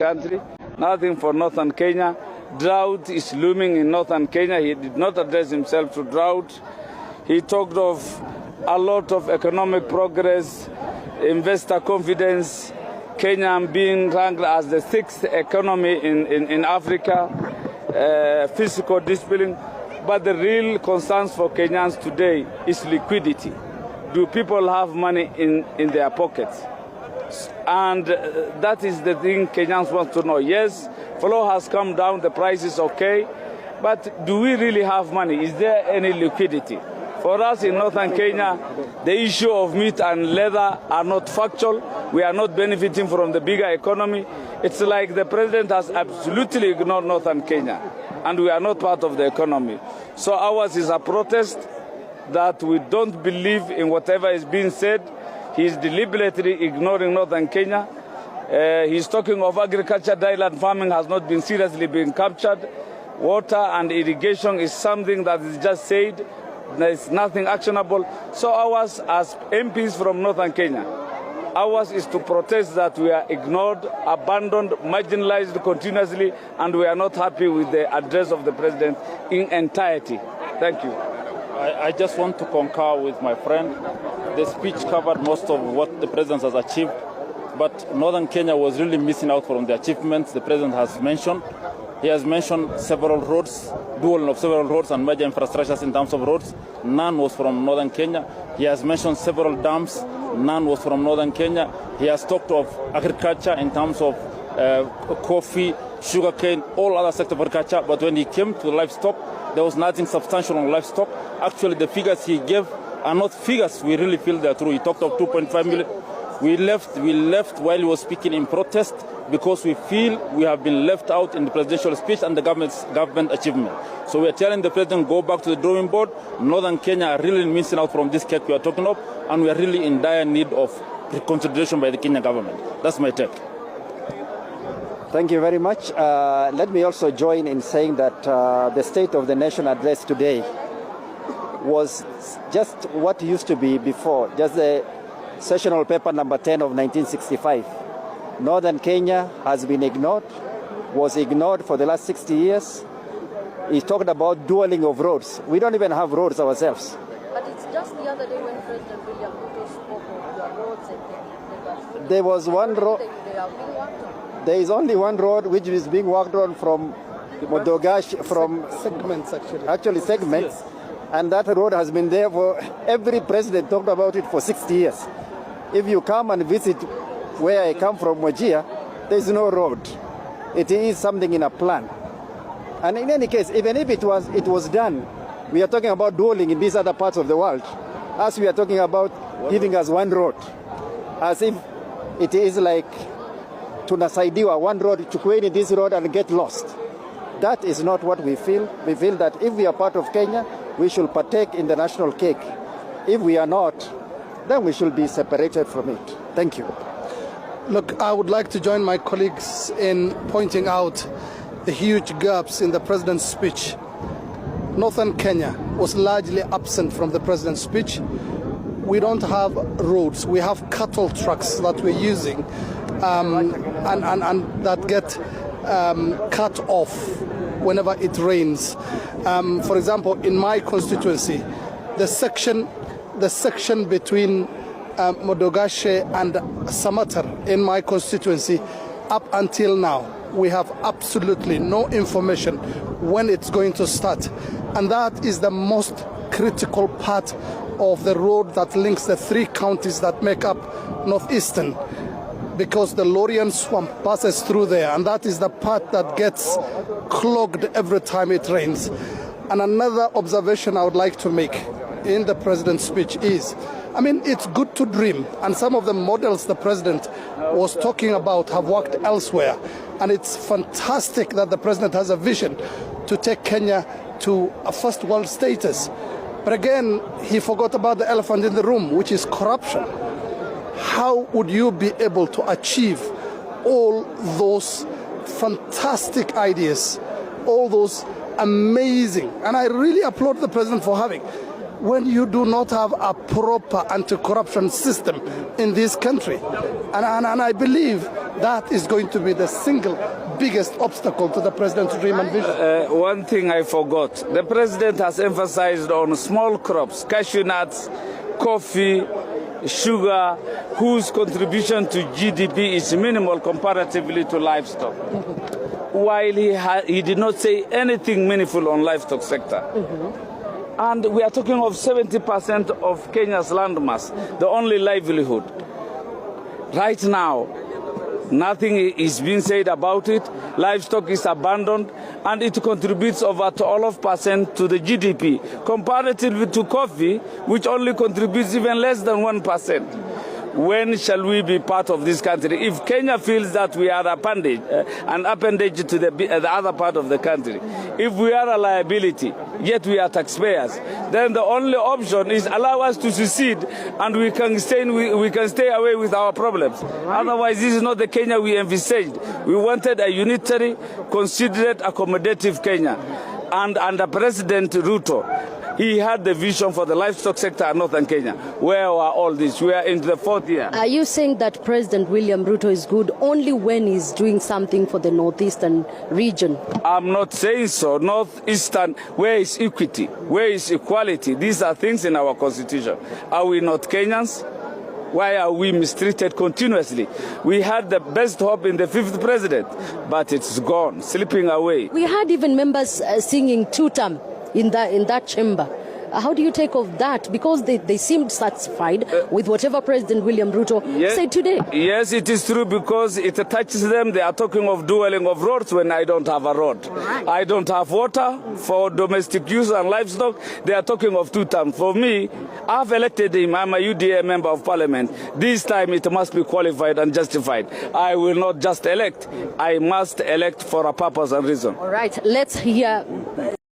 country, nothing for northern Kenya. Drought is looming in northern Kenya. He did not address himself to drought. He talked of a lot of economic progress, investor confidence, Kenya being ranked as the 6th economy in Africa, fiscal discipline. But the real concerns for Kenyans today is liquidity. Do people have money in their pockets? And that is the thing Kenyans want to know. Yes, flow has come down, the price is okay, but do we really have money? Is there any liquidity? For us in northern Kenya, the issue of meat and leather are not factual. We are not benefiting from the bigger economy. It's like the president has absolutely ignored northern Kenya, and we are not part of the economy. So ours is a protest that we don't believe in whatever is being said. He is deliberately ignoring northern Kenya. He's talking of agriculture. Dryland farming has not been seriously being captured. Water and irrigation is something that is just said. There is nothing actionable. So ours, as MPs from northern Kenya, ours is to protest that we are ignored, abandoned, marginalized continuously, and we are not happy with the address of the president in entirety. Thank you. I just want to concur with my friend. The speech covered most of what the president has achieved, but northern Kenya was really missing out from the achievements the president has mentioned. He has mentioned several roads, dual of several roads and major infrastructures in terms of roads. None was from northern Kenya. He has mentioned several dams. None was from northern Kenya. He has talked of agriculture in terms of coffee, sugarcane, all other sectors of agriculture. But when he came to livestock, there was nothing substantial on livestock. Actually, the figures he gave are not figures we really feel they are true. He talked of 2.5 million. We left while he was speaking in protest because we feel we have been left out in the presidential speech and the government achievement. So we are telling the president, go back to the drawing board. Northern Kenya are really missing out from this cake we are talking of, and we are really in dire need of reconsideration by the Kenyan government. That's my take. Thank you very much. Let me also join in saying that the State of the Nation address today was just what used to be before, just the sessional paper number 10 of 1965. Northern Kenya has been ignored, was ignored for the last 60 years. He talked about dueling of roads. We don't even have roads ourselves. But it's just the other day when President William Ruto spoke of the roads and there was one road. They are being worked on. There is only one road which is being worked on from Modogash, from segments segments. Yes. And that road has been there for, every president talked about it for 60 years. If you come and visit where I come from, Wajir, there is no road. It is something in a plan. And in any case, even if it was done, we are talking about dueling in these other parts of the world, as we are talking about giving us one road, as if it is like tunasaidiwa, one road, chukueni this road and get lost. That is not what we feel. We feel that if we are part of Kenya, we should partake in the national cake. If we are not, then we should be separated from it. Thank you. Look, I would like to join my colleagues in pointing out the huge gaps in the president's speech. Northern Kenya was largely absent from the president's speech. We don't have roads. We have cattle trucks that we're using and that get cut off whenever it rains. For example, in my constituency, the section between Modogashe and Samatar in my constituency, up until now, we have absolutely no information when it's going to start. And that is the most critical part of the road that links the 3 counties that make up Northeastern, because the Lorian swamp passes through there, and that is the part that gets clogged every time it rains. And another observation I would like to make in the president's speech is, I mean, it's good to dream, and some of the models the president was talking about have worked elsewhere, and it's fantastic that the president has a vision to take Kenya to a first world status. But again, he forgot about the elephant in the room, which is corruption. How would you be able to achieve all those fantastic ideas, all those amazing, and I really applaud the president for having, when you do not have a proper anti-corruption system in this country? And I believe that is going to be the single biggest obstacle to the president's dream and vision. One thing I forgot. The president has emphasized on small crops, cashew nuts, coffee, sugar, whose contribution to GDP is minimal comparatively to livestock. While he did not say anything meaningful on livestock sector. And we are talking of 70% of Kenya's landmass, the only livelihood. Right now, nothing is being said about it. Livestock is abandoned, and it contributes over 12% to the GDP, comparatively to coffee, which only contributes even less than 1%. When shall we be part of this country? If Kenya feels that we are an appendage to the other part of the country, if we are a liability, yet we are taxpayers, then the only option is allow us to secede, and we can stay away with our problems. Otherwise, this is not the Kenya we envisaged. We wanted a unitary, considerate, accommodative Kenya. And under President Ruto, he had the vision for the livestock sector in northern Kenya. Where are all this? We are into the 4th year. Are you saying that President William Ruto is good only when he's doing something for the northeastern region? I'm not saying so. Northeastern, where is equity? Where is equality? These are things in our constitution. Are we not Kenyans? Why are we mistreated continuously? We had the best hope in the 5th president, but it's gone, slipping away. We had even members singing two-term in that chamber. How do you take of that? Because they seemed satisfied with whatever President William Ruto said today. Yes, it is true, because it touches them. They are talking of dueling of roads when I don't have a road. Right. I don't have water for domestic use and livestock. They are talking of two terms. For me, I've elected him. I'm a UDA member of parliament. This time it must be qualified and justified. I will not just elect. I must elect for a purpose and reason. All right, let's hear